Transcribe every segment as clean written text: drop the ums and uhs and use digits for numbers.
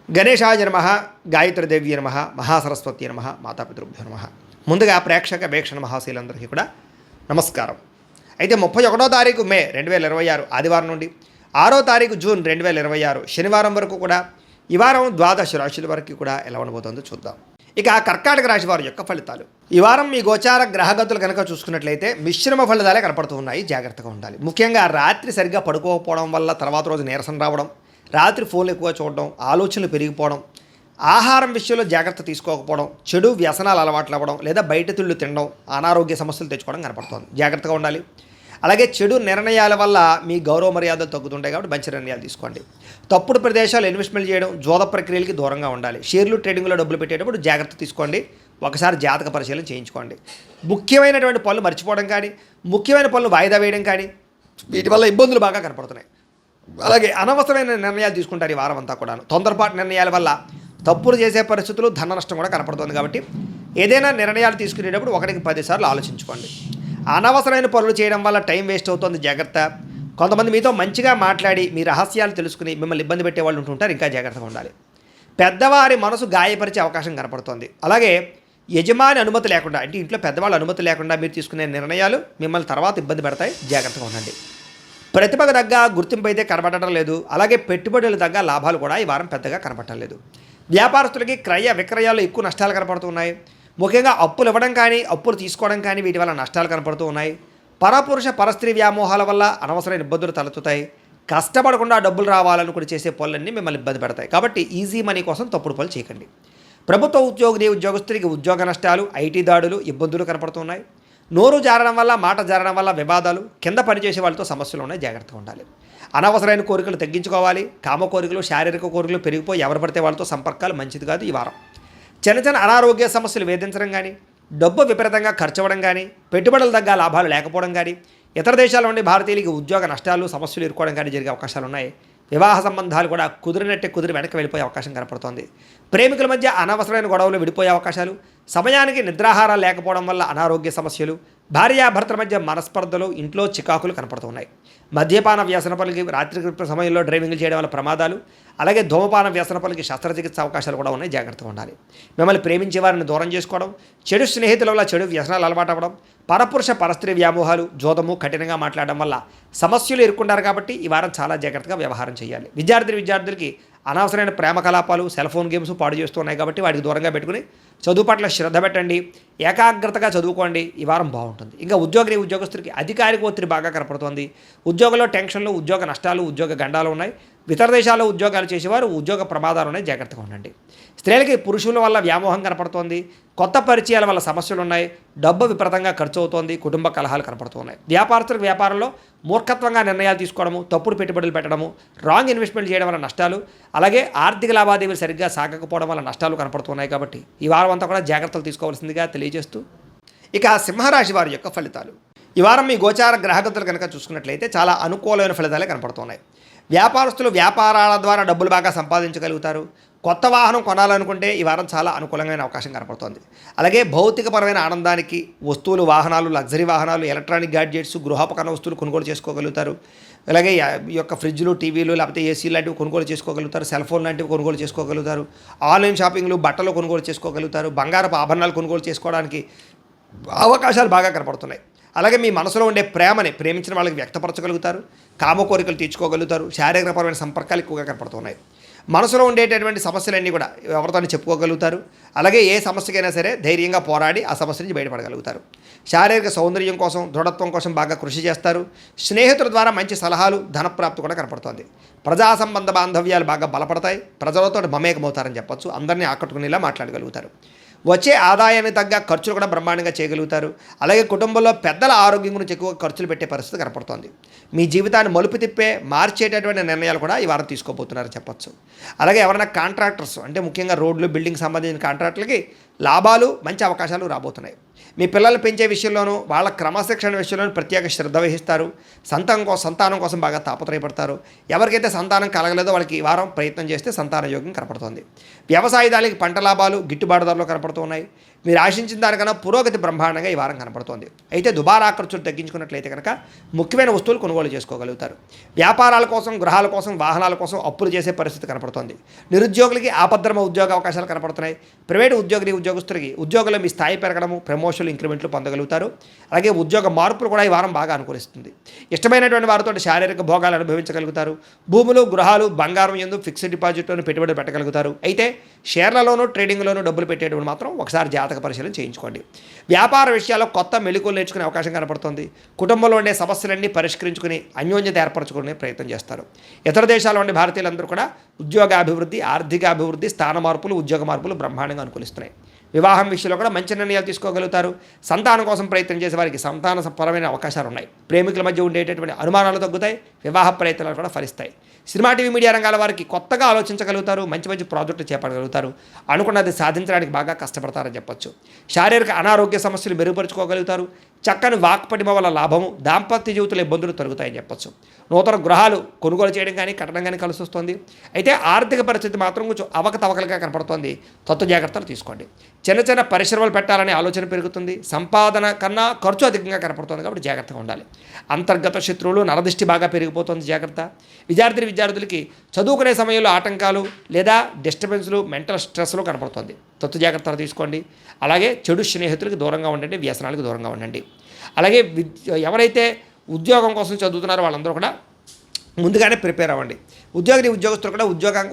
గణేశాయ నమః, గాయత్రీదేవ్య నమః, మహాసరస్వతి నమః, మాతాపితృభ్యో నమః. ముందుగా ప్రేక్షక వీక్షణ మహాశీలందరికీ కూడా నమస్కారం. అయితే 31వ తారీఖు మే 2026 ఆదివారం నుండి 6వ తారీఖు జూన్ 2026 శనివారం వరకు కూడా ఈ వారం ద్వాదశ రాశుల వరకు కూడా ఎలా ఉండబోతుందో చూద్దాం. ఇక కర్కాటక రాశి వారి యొక్క ఫలితాలు. ఈ వారం మీ గోచార గ్రహగతులు కనుక చూసుకున్నట్లయితే మిశ్రమ ఫలితాలే కనపడుతూ ఉన్నాయి. జాగ్రత్తగా ఉండాలి. ముఖ్యంగా రాత్రి సరిగ్గా పడుకోకపోవడం వల్ల తర్వాత రోజు నీరసం రావడం, రాత్రి ఫోన్లు ఎక్కువ చూడడం, ఆలోచనలు పెరిగిపోవడం, ఆహారం విషయంలో జాగ్రత్త తీసుకోకపోవడం, చెడు వ్యసనాలు అలవాట్లు అవ్వడం, లేదా బయట తిళ్ళు తినడం, అనారోగ్య సమస్యలు తెచ్చుకోవడం కనపడుతుంది. జాగ్రత్తగా ఉండాలి. అలాగే చెడు నిర్ణయాల వల్ల మీ గౌరవ మర్యాదలు తగ్గుతుంటాయి కాబట్టి మంచి నిర్ణయాలు తీసుకోండి. తప్పుడు ప్రదేశాలు ఇన్వెస్ట్మెంట్ చేయడం, జోద ప్రక్రియలకి దూరంగా ఉండాలి. షేర్లు ట్రేడింగ్లో డబ్బులు పెట్టేటప్పుడు జాగ్రత్త తీసుకోండి. ఒకసారి జాతక పరిశీలన చేయించుకోండి. ముఖ్యమైనటువంటి పనులు మర్చిపోవడం కానీ, ముఖ్యమైన పనులు వాయిదా వేయడం కానీ వీటి వల్ల ఇబ్బందులు బాగా కనపడుతున్నాయి. అలాగే అనవసరమైన నిర్ణయాలు తీసుకుంటారు ఈ వారం అంతా కూడా. తొందరపాటు నిర్ణయాల వల్ల తప్పులు చేసే పరిస్థితులు, ధన నష్టం కూడా కనపడుతుంది. కాబట్టి ఏదైనా నిర్ణయాలు తీసుకునేటప్పుడు 1కి 10 సార్లు ఆలోచించుకోండి. అనవసరమైన పనులు చేయడం వల్ల టైం వేస్ట్ అవుతుంది. జాగ్రత్త. కొంతమంది మీతో మంచిగా మాట్లాడి మీ రహస్యాలు తెలుసుకుని మిమ్మల్ని ఇబ్బంది పెట్టే వాళ్ళు ఉంటుంటారు. ఇంకా జాగ్రత్తగా ఉండాలి. పెద్దవారి మనసు గాయపరిచే అవకాశం కనపడుతుంది. అలాగే యజమాని అనుమతి లేకుండా, అంటే ఇంట్లో పెద్దవాళ్ళ అనుమతి లేకుండా మీరు తీసుకునే నిర్ణయాలు మిమ్మల్ని తర్వాత ఇబ్బంది పెడతాయి. జాగ్రత్తగా ఉండండి. ప్రతిభకు తగ్గ గుర్తింపు అయితే కనబడటం లేదు. అలాగే పెట్టుబడులు తగ్గ లాభాలు కూడా ఈ వారం పెద్దగా కనపడటం లేదు. వ్యాపారస్తులకి క్రయ విక్రయాల్లో ఎక్కువ నష్టాలు కనపడుతున్నాయి. ముఖ్యంగా అప్పులు ఇవ్వడం కానీ, అప్పులు తీసుకోవడం కానీ వీటి వల్ల నష్టాలు కనపడుతూ ఉన్నాయి. పరపురుష పరస్త్రీ వ్యామోహాల వల్ల అనవసరమైన ఇబ్బందులు తలెత్తుతాయి. కష్టపడకుండా డబ్బులు రావాలనుకుని చేసే పనులన్నీ మిమ్మల్ని ఇబ్బంది పెడతాయి. కాబట్టి ఈజీ మనీ కోసం తప్పుడు పనులు చేయకండి. ప్రభుత్వ ఉద్యోగస్తులకి ఉద్యోగ నష్టాలు, ఐటీ దాడులు, ఇబ్బందులు కనపడుతున్నాయి. నోరు జారడం వల్ల, మాట జారడం వల్ల వివాదాలు, కింద పనిచేసే వాళ్ళతో సమస్యలు ఉన్నాయి. జాగ్రత్తగా ఉండాలి. అనవసరమైన కోరికలు తగ్గించుకోవాలి. కామ కోరికలు, శారీరక కోరికలు పెరిగిపోయి ఎవరు పడితే వాళ్ళతో సంపర్కాలు మంచిది కాదు. ఈ వారం చిన్న అనారోగ్య సమస్యలు వేధించడం కానీ, డబ్బు విపరీతంగా ఖర్చు అవ్వడం కానీ, పెట్టుబడుల తగ్గ లాభాలు లేకపోవడం కానీ, ఇతర దేశాల నుండి భారతీయులకి ఉద్యోగ నష్టాలు, సమస్యలు ఎదుర్కోవడం కానీ జరిగే అవకాశాలు ఉన్నాయి. వివాహ సంబంధాలు కూడా కుదిరి వెనక్కి వెళ్ళిపోయే అవకాశం కనపడుతోంది. ప్రేమికుల మధ్య అనవసరమైన గొడవలు విడిపోయే అవకాశాలు, సమయానికి నిద్రాహారాలు లేకపోవడం వల్ల అనారోగ్య సమస్యలు, భార్యాభర్తల మధ్య మనస్పర్ధలు, ఇంట్లో చికాకులు కనపడుతున్నాయి. మద్యపాన వ్యసన పనులకి, రాత్రి సమయంలో డ్రైవింగ్లు చేయడం వల్ల ప్రమాదాలు, అలాగే ధూమపాన వ్యసన పనులకి శస్త్రచికిత్స అవకాశాలు కూడా ఉన్నాయి. జాగ్రత్తగా ఉండాలి. మిమ్మల్ని ప్రేమించే వారిని దూరం చేసుకోవడం, చెడు స్నేహితుల వల్ల చెడు వ్యసనాలు అలవాటు అవ్వడం, పరపురుష పరస్త్రీ వ్యామోహాలు, జోదము, కఠినంగా మాట్లాడడం వల్ల సమస్యలు ఎదుర్కొంటారు. కాబట్టి ఈ వారం చాలా జాగ్రత్తగా వ్యవహారం చేయాలి. విద్యార్థులకి అనవసరమైన ప్రేమ కలాపాలు, సెల్ ఫోన్ గేమ్స్ పాడు చేస్తూ ఉన్నాయి. కాబట్టి వాటికి దూరంగా పెట్టుకుని చదువు పట్ల శ్రద్ధ పెట్టండి. ఏకాగ్రతగా చదువుకోండి. ఈ వారం బాగుంటుంది. ఇంకా ఉద్యోగస్తులకి అధికారిక ఒత్తిడి బాగా కనపడుతోంది. ఉద్యోగంలో టెన్షన్లు, ఉద్యోగ నష్టాలు, ఉద్యోగ గండాలు ఉన్నాయి. ఇతర దేశాల్లో ఉద్యోగాలు చేసేవారు ఉద్యోగ ప్రమాదాలు ఉన్నాయి. జాగ్రత్తగా ఉండండి. స్త్రీలకి పురుషుల వల్ల వ్యామోహం కనపడుతోంది. కొత్త పరిచయాల వల్ల సమస్యలు ఉన్నాయి. డబ్బు విపరీతంగా ఖర్చు అవుతోంది. కుటుంబ కలహాలు కనపడుతున్నాయి. వ్యాపారస్తులకు వ్యాపారంలో మూర్ఖత్వంగా నిర్ణయాలు తీసుకోవడము, తప్పుడు పెట్టుబడులు పెట్టడము, రాంగ్ ఇన్వెస్ట్మెంట్ చేయడం వల్ల నష్టాలు, అలాగే ఆర్థిక లావాదేవీలు సరిగ్గా సాగకపోవడం వల్ల నష్టాలు కనపడుతున్నాయి. కాబట్టి ఈ వారం అంతా కూడా జాగ్రత్తలు తీసుకోవాల్సిందిగా తెలియజేస్తూ ఇక సింహరాశి వారి యొక్క ఫలితాలు. ఈ వారం మీ గోచార గ్రహగతులు కనుక చూసుకున్నట్లయితే చాలా అనుకూలమైన ఫలితాలే కనపడుతున్నాయి. వ్యాపారస్తులు వ్యాపారాల ద్వారా డబ్బులు బాగా సంపాదించగలుగుతారు. కొత్త వాహనం కొనాలనుకుంటే ఈ వారం చాలా అనుకూలమైన అవకాశం కనపడుతోంది. అలాగే భౌతికపరమైన ఆనందానికి వస్తువులు, వాహనాలు, లగ్జరీ వాహనాలు, ఎలక్ట్రానిక్ గ్యాడ్జెట్స్, గృహోపకరణ వస్తువులు కొనుగోలు చేసుకోగలుగుతారు. అలాగే ఈ యొక్క ఫ్రిడ్జ్లు, టీవీలు, లేకపోతే ఏసీ లాంటివి కొనుగోలు చేసుకోగలుగుతారు. సెల్ ఫోన్ లాంటివి కొనుగోలు చేసుకోగలుగుతారు. ఆన్లైన్ షాపింగ్లు, బట్టలు కొనుగోలు చేసుకోగలుగుతారు. బంగారపు ఆభరణాలు కొనుగోలు చేసుకోవడానికి అవకాశాలు బాగా కనపడుతున్నాయి. అలాగే మీ మనసులో ఉండే ప్రేమని ప్రేమించిన వాళ్ళకి వ్యక్తపరచగలుగుతారు. కామ కోరికలు తీర్చుకోగలుగుతారు. శారీరకపరమైన సంపర్కాలు ఎక్కువగా కనపడుతున్నాయి. మనసులో ఉండేటటువంటి సమస్యలన్నీ కూడా ఎవరితో చెప్పుకోగలుగుతారు. అలాగే ఏ సమస్యకైనా సరే ధైర్యంగా పోరాడి ఆ సమస్య నుంచి బయటపడగలుగుతారు. శారీరక సౌందర్యం కోసం, దృఢత్వం కోసం బాగా కృషి చేస్తారు. స్నేహితుల ద్వారా మంచి సలహాలు, ధనప్రాప్తి కూడా కనపడుతోంది. ప్రజా సంబంధ బాంధవ్యాలు బాగా బలపడతాయి. ప్రజలతో మమేకమవుతారని చెప్పొచ్చు. అందరినీ ఆకట్టుకునేలా మాట్లాడగలుగుతారు. వచ్చే ఆదాయానికి తగ్గ ఖర్చులు కూడా బ్రహ్మాండంగా చేయగలుగుతారు. అలాగే కుటుంబంలో పెద్దల ఆరోగ్యం గురించి ఎక్కువ ఖర్చులు పెట్టే పరిస్థితి కనపడుతోంది. మీ జీవితాన్ని మలుపు తిప్పే మార్చేటటువంటి నిర్ణయాలు కూడా ఈ వారం తీసుకోబోతున్నారని చెప్పొచ్చు. అలాగే ఎవరైనా కాంట్రాక్టర్స్, అంటే ముఖ్యంగా రోడ్లు, బిల్డింగ్ సంబంధించిన కాంట్రాక్టులకి లాభాలు, మంచి అవకాశాలు రాబోతున్నాయి. మీ పిల్లలు పెంచే విషయంలోనూ, వాళ్ళ క్రమశిక్షణ విషయంలోనూ ప్రత్యేక శ్రద్ధ వహిస్తారు. సంతానం కోసం బాగా తాపత్రయపడతారు. ఎవరికైతే సంతానం కలగలేదో వాళ్ళకి ఈ వారం ప్రయత్నం చేస్తే సంతాన యోగం కనపడుతుంది. వ్యవసాయదారులకి పంట లాభాలు, గిట్టుబాటు ధరలు కనపడుతున్నాయి. మీరు ఆశించిన దానికన్నా పురోగతి బ్రహ్మాండంగా ఈ వారం కనపడుతోంది. అయితే దుబారా ఖర్చులు తగ్గించుకున్నట్లయితే కనుక ముఖ్యమైన వస్తువులు కొనుగోలు చేసుకోగలుగుతారు. వ్యాపారాల కోసం, గృహాల కోసం, వాహనాల కోసం అప్పులు చేసే పరిస్థితి కనపడుతోంది. నిరుద్యోగులకి ఆపద్ధర్మ ఉద్యోగ అవకాశాలు కనపడుతున్నాయి. ప్రైవేటు ఉద్యోగస్తులకి ఉద్యోగంలో మీ స్థాయి పెరగడము, ప్రమోషన్లు, ఇంక్రిమెంట్లు పొందగలుగుతారు. అలాగే ఉద్యోగ మార్పులు కూడా ఈ వారం బాగా అనుకూలిస్తుంది. ఇష్టమైనటువంటి వారితో శారీరక భోగాలు అనుభవించగలుగుతారు. భూములు, గృహాలు, బంగారం యందు ఫిక్స్డ్ డిపాజిట్లోనూ పెట్టుబడి పెట్టగలుగుతారు. అయితే షేర్లలోనూ, ట్రేడింగ్లోనూ డబ్బులు పెట్టేటప్పుడు మాత్రం ఒకసారి జాతక పరిశీలన చేయించుకోండి. వ్యాపార విషయాల్లో కొత్త మెళుకువలు నేర్చుకునే అవకాశం కనపడుతుంది. కుటుంబంలో ఉండే సమస్యలన్నీ పరిష్కరించుకుని అన్యోన్యత ఏర్పరచుకునే ప్రయత్నం చేస్తారు. ఇతర దేశాల్లో ఉండే భారతీయులందరూ కూడా ఉద్యోగాభివృద్ధి, ఆర్థిక అభివృద్ధి, స్థాన మార్పులు, ఉద్యోగ మార్పులు బ్రహ్మాండంగా అనుకూలిస్తున్నాయి. వివాహం విషయంలో కూడా మంచి నిర్ణయాలు తీసుకోగలుగుతారు. సంతానం కోసం ప్రయత్నం చేసే వారికి సంతానపరమైన అవకాశాలు ఉన్నాయి. ప్రేమికుల మధ్య ఉండేటటువంటి అనుమానాలు తగ్గుతాయి. వివాహ ప్రయత్నాలు కూడా ఫలిస్తాయి. సినిమా, టీవీ, మీడియా రంగాల వారికి కొత్తగా ఆలోచించగలుగుతారు. మంచి మంచి ప్రాజెక్టులు చేపట్టగలుగుతారు. అనుకున్నది సాధించడానికి బాగా కష్టపడతారని చెప్పొచ్చు. శారీరక అనారోగ్య సమస్యలు మెరుగుపరుచుకోగలుగుతారు. చక్కని వాక్పటిమ వల్ల లాభము, దాంపత్య జీవితంలో ఇబ్బందులు తొలగుతాయని చెప్పొచ్చు. నూతన గృహాలు కొనుగోలు చేయడం కానీ, కట్టడం కానీ కలిసి వస్తుంది. అయితే ఆర్థిక పరిస్థితి మాత్రం కొంచెం అవకతవకలుగా కనపడుతోంది. తత్వ జాగ్రత్తలు తీసుకోండి. చిన్న చిన్న పరిశ్రమలు పెట్టాలనే ఆలోచన పెరుగుతుంది. సంపాదన కన్నా ఖర్చు అధికంగా కనపడుతుంది కాబట్టి జాగ్రత్తగా ఉండాలి. అంతర్గత శత్రువులు, నరదృష్టి బాగా పెరిగిపోతుంది, జాగ్రత్త. విద్యార్థులకి చదువుకునే సమయంలో ఆటంకాలు లేదా డిస్టర్బెన్స్లు, మెంటల్ స్ట్రెస్లు కనపడుతుంది. తత్వ జాగ్రత్తలు తీసుకోండి. అలాగే చెడు స్నేహితులకు దూరంగా ఉండండి, వ్యసనాలకు దూరంగా ఉండండి. అలాగే ఎవరైతే ఉద్యోగం కోసం చదువుతున్నారో వాళ్ళందరూ కూడా ముందుగానే ప్రిపేర్ అవ్వండి. ఉద్యోగస్తులు కూడా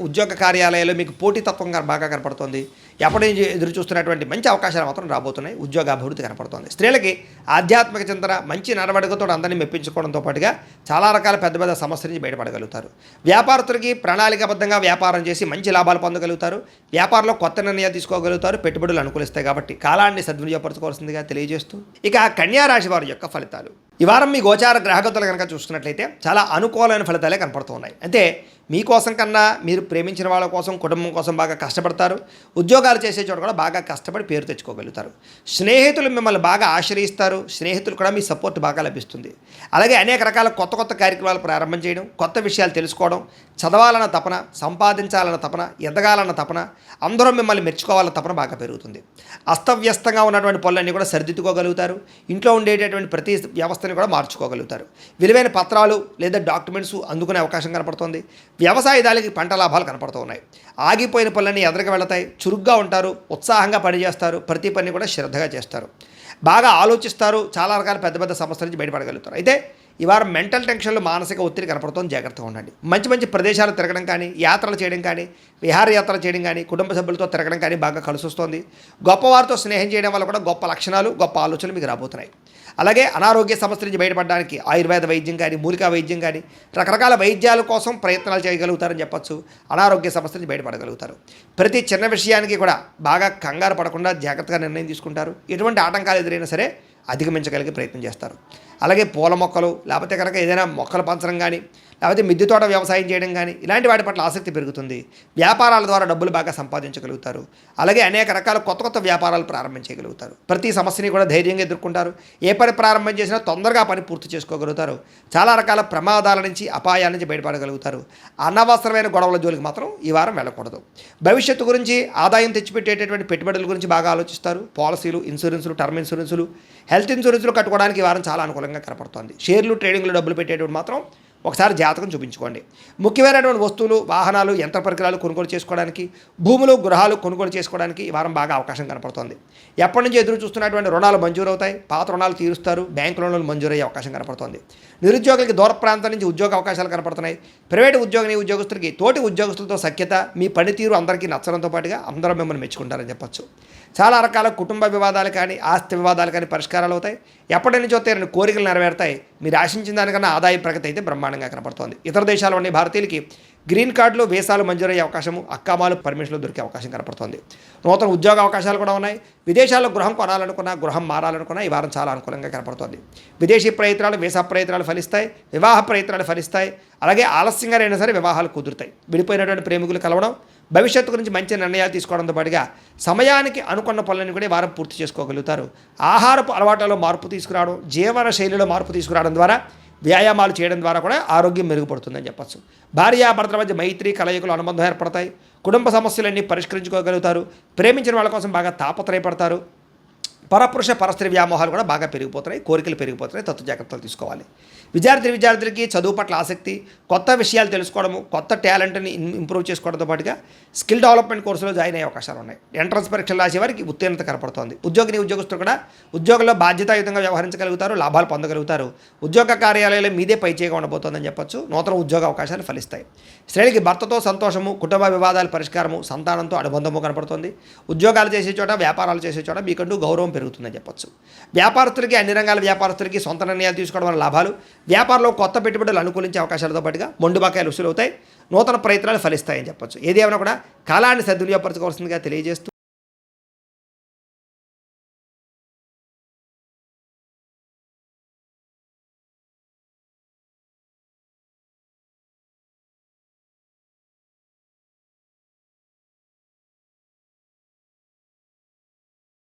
ఉద్యోగ కార్యాలయాల్లో మీకు పోటీతత్వం బాగా కనపడుతుంది. ఎప్పటి నుంచి ఎదురు చూస్తున్నటువంటి మంచి అవకాశాలు మాత్రం రాబోతున్నాయి. ఉద్యోగ అభివృద్ధి కనపడుతుంది. స్త్రీలకి ఆధ్యాత్మిక చింతన, మంచి నడవడికతో అందరినీ మెప్పించుకోవడంతో పాటుగా చాలా రకాల పెద్ద పెద్ద సమస్యల నుంచి బయటపడగలుగుతారు. వ్యాపారస్తులకి ప్రణాళికాబద్ధంగా వ్యాపారం చేసి మంచి లాభాలు పొందగలుగుతారు. వ్యాపారంలో కొత్త నిర్ణయాలు తీసుకోగలుగుతారు. పెట్టుబడులు అనుకూలిస్తాయి కాబట్టి కాలాన్ని సద్వినియోగపరచుకోవాల్సిందిగా తెలియజేస్తూ ఇక కన్యా రాశి వారి యొక్క ఫలితాలు. ఈ వారం మీ గోచార గ్రహగతులు కనుక చూసుకున్నట్లయితే చాలా అనుకూలమైన ఫలితాలే కనపడుతూ ఉన్నాయి. అంటే మీకోసం కన్నా మీరు ప్రేమించిన వాళ్ళ కోసం, కుటుంబం కోసం బాగా కష్టపడతారు. ఉద్యోగాలు చేసే చోట కూడా బాగా కష్టపడి పేరు తెచ్చుకోగలుగుతారు. స్నేహితులు మిమ్మల్ని బాగా ఆశ్రయిస్తారు. స్నేహితులు కూడా మీ సపోర్ట్ బాగా లభిస్తుంది. అలాగే అనేక రకాల కొత్త కార్యక్రమాలు ప్రారంభం చేయడం, కొత్త విషయాలు తెలుసుకోవడం, చదవాలన్న తపన, సంపాదించాలన్న తపన, ఎదగాలన్న తపన, అందరూ మిమ్మల్ని మెచ్చుకోవాలన్న తపన బాగా పెరుగుతుంది. అస్తవ్యస్తంగా ఉన్నటువంటి పనులన్నీ కూడా సరిదిద్దుకోగలుగుతారు. ఇంట్లో ఉండేటటువంటి ప్రతి వ్యవస్థని కూడా మార్చుకోగలుగుతారు. విలువైన పత్రాలు లేదా డాక్యుమెంట్స్ అందుకునే అవకాశం కనపడుతుంది. వ్యవసాయదారులకి పంట లాభాలు కనపడుతూ ఉన్నాయి. ఆగిపోయిన పనులన్నీ ఎదురుగా వెళతాయి. చురుగ్గా ఉంటారు. ఉత్సాహంగా పనిచేస్తారు. ప్రతి పని కూడా శ్రద్ధగా చేస్తారు. బాగా ఆలోచిస్తారు. చాలా రకాల పెద్ద పెద్ద సమస్యల నుంచి బయటపడగలుగుతారు. అయితే ఈ వారం మెంటల్ టెన్షన్లు, మానసిక ఒత్తిడి కనపడుతుంది. జాగ్రత్తగా ఉండండి. మంచి ప్రదేశాలు తిరగడం కానీ, యాత్రలు చేయడం కానీ, విహారయాత్రలు చేయడం కానీ, కుటుంబ సభ్యులతో తిరగడం కానీ బాగా కలిసి వస్తుంది. గొప్పవారితో స్నేహం చేయడం వల్ల కూడా గొప్ప లక్షణాలు, గొప్ప ఆలోచనలు మీకు రాబోతున్నాయి. అలాగే అనారోగ్య సమస్యల నుంచి బయటపడడానికి ఆయుర్వేద వైద్యం కానీ, మూలికా వైద్యం కానీ, రకరకాల వైద్యాల కోసం ప్రయత్నాలు చేయగలుగుతారని చెప్పచ్చు. అనారోగ్య సమస్యల నుంచి బయటపడగలుగుతారు. ప్రతి చిన్న విషయానికి కూడా బాగా కంగారు పడకుండా జాగ్రత్తగా నిర్ణయం తీసుకుంటారు. ఎటువంటి ఆటంకాలు ఎదురైనా సరే అధిగమించగలిగే ప్రయత్నం చేస్తారు. అలాగే పూల మొక్కలు, లేకపోతే కనుక ఏదైనా మొక్కలు పంచడం కానీ, లేకపోతే మిద్దె తోట వ్యవసాయం చేయడం కానీ, ఇలాంటి వాటి పట్ల ఆసక్తి పెరుగుతుంది. వ్యాపారాల ద్వారా డబ్బులు బాగా సంపాదించగలుగుతారు. అలాగే అనేక రకాల కొత్త వ్యాపారాలు ప్రారంభించగలుగుతారు. ప్రతి సమస్యని కూడా ధైర్యంగా ఎదుర్కొంటారు. ఏ పని ప్రారంభం చేసినా తొందరగా పని పూర్తి చేసుకోగలుగుతారు. చాలా రకాల ప్రమాదాల నుంచి, అపాయాల నుంచి బయటపడగలుగుతారు. అనవసరమైన గొడవల జోలికి మాత్రం ఈ వారం వెళ్ళకూడదు. భవిష్యత్తు గురించి, ఆదాయం తెచ్చిపెట్టేటటువంటి పెట్టుబడుల గురించి బాగా ఆలోచిస్తారు. పాలసీలు, ఇన్సూరెన్సులు, టర్మ్ ఇన్సూరెన్సులు, హెల్త్ ఇన్సూరెన్సులు కట్టుకోవడానికి ఈ వారం చాలా అనుకూలంగా కనపడుతుంది. షేర్లు, ట్రేడింగ్లో డబ్బులు పెట్టేటప్పుడు మాత్రం ఒకసారి జాతకం చూపించుకోండి. ముఖ్యమైనటువంటి వస్తువులు, వాహనాలు, యంత్ర పరికరాలు కొనుగోలు చేసుకోవడానికి, భూములు, గృహాలు కొనుగోలు చేసుకోవడానికి ఈ వారం బాగా అవకాశం కనపడుతుంది. ఎప్పటి నుంచి ఎదురు చూస్తున్నటువంటి రుణాలు మంజూరు అవుతాయి. పాత రుణాలు తీరుస్తారు. బ్యాంకు రుణాలు మంజూరయ్యే అవకాశం కనపడుతుంది. నిరుద్యోగులకి దూర ప్రాంతం నుంచి ఉద్యోగ అవకాశాలు కనపడుతున్నాయి. ప్రైవేటు ఉద్యోగస్తులకి తోటి ఉద్యోగస్తులతో సఖ్యత, మీ పనితీరు అందరికీ నచ్చడంతో పాటుగా అందరూ మిమ్మల్ని మెచ్చుకుంటారని చెప్పచ్చు. చాలా రకాల కుటుంబ వివాదాలు కానీ, ఆస్తి వివాదాలు కానీ పరిష్కారాలు అవుతాయి. ఎప్పటి నుంచో తీరని కోరికలు నెరవేరుతాయి. మీరు ఆశించిన దానికన్నా ఆదాయ ప్రగతి అయితే బ్రహ్మాండంగా కనపడుతోంది. ఇతర దేశాల్లో ఉండే భారతీయులకి గ్రీన్ కార్డులు, వీసాలు మంజూరయ్యే అవకాశము, అక్కామాలు, పర్మిషన్లు దొరికే అవకాశం కనపడుతోంది. నూతన ఉద్యోగ అవకాశాలు కూడా ఉన్నాయి. విదేశాల్లో గృహం కొనాలనుకున్నా, గృహం మారాలనుకున్నా ఈ వారం చాలా అనుకూలంగా కనపడుతోంది. విదేశీ ప్రయత్నాలు, వీసా ప్రయత్నాలు ఫలిస్తాయి. వివాహ ప్రయత్నాలు ఫలిస్తాయి. అలాగే ఆలస్యంగా అయినా సరే వివాహాలు కుదురుతాయి. విడిపోయినటువంటి ప్రేమికులు కలవడం, భవిష్యత్తు గురించి మంచి నిర్ణయాలు తీసుకోవడంతో పాటుగా సమయానికి అనుకున్న పనులను కూడా వారం పూర్తి చేసుకోగలుగుతారు. ఆహారపు అలవాట్లలో మార్పు తీసుకురావడం, జీవన శైలిలో మార్పు తీసుకురావడం ద్వారా, వ్యాయామాలు చేయడం ద్వారా కూడా ఆరోగ్యం మెరుగుపడుతుందని చెప్పచ్చు. భార్యాభర్తల మధ్య మైత్రి, కలయికలు, అనుబంధం ఏర్పడతాయి. కుటుంబ సమస్యలన్నీ పరిష్కరించుకోగలుగుతారు. ప్రేమించిన వాళ్ళ కోసం బాగా తాపత్రయపడతారు. పరపురుష పరస్త్రీ వ్యామోహాలు కూడా బాగా పెరిగిపోతున్నాయి, కోరికలు పెరిగిపోతున్నాయి, తత్వ జాగ్రత్తలు తీసుకోవాలి. విద్యార్థులకి చదువు పట్ల ఆసక్తి, కొత్త విషయాలు తెలుసుకోవడము, కొత్త టాలెంట్ని ఇంప్రూవ్ చేసుకోవడంతో పాటుగా స్కిల్ డెవలప్మెంట్ కోర్సులో జాయిన్ అయ్యే అవకాశాలు ఉన్నాయి. ఎంట్రన్స్ పరీక్షలు రాసే వారికి ఉత్తీర్ణత కనపడుతోంది. ఉద్యోగస్తులు కూడా ఉద్యోగంలో బాధ్యతాయుతంగా వ్యవహరించగలుగుతారు, లాభాలు పొందగలుగుతారు. ఉద్యోగ కార్యాలయాలు మీదే పైచేయగా ఉండబోతోందని చెప్పొచ్చు. నూతన ఉద్యోగ అవకాశాలు ఫలిస్తాయి. స్త్రీలకి భర్తతో సంతోషము, కుటుంబ వివాదాల పరిష్కారము, సంతానంతో అనుబంధము కనపడుతోంది. ఉద్యోగాలు చేసే చోట, వ్యాపారాలు చేసే చోట మీకంటూ గౌరవం పెరుగుతుందని చెప్పొచ్చు. వ్యాపారస్తులకి, అన్ని రంగాల వ్యాపారస్తులకి సొంత నిర్ణయాలు తీసుకోవడం వల్ల లాభాలు, వ్యాపారంలో కొత్త పెట్టుబడులు అనుకూలించే అవకాశాలతో పాటుగా మొండు బకాయిలు వసూలవుతాయి, నూతన ప్రయత్నాలు ఫలిస్తాయని చెప్పొచ్చు. ఏది ఏమైనా కూడా కాలాన్ని సద్వినియోగపరచుకోవాల్సిందిగా తెలియజేస్తూ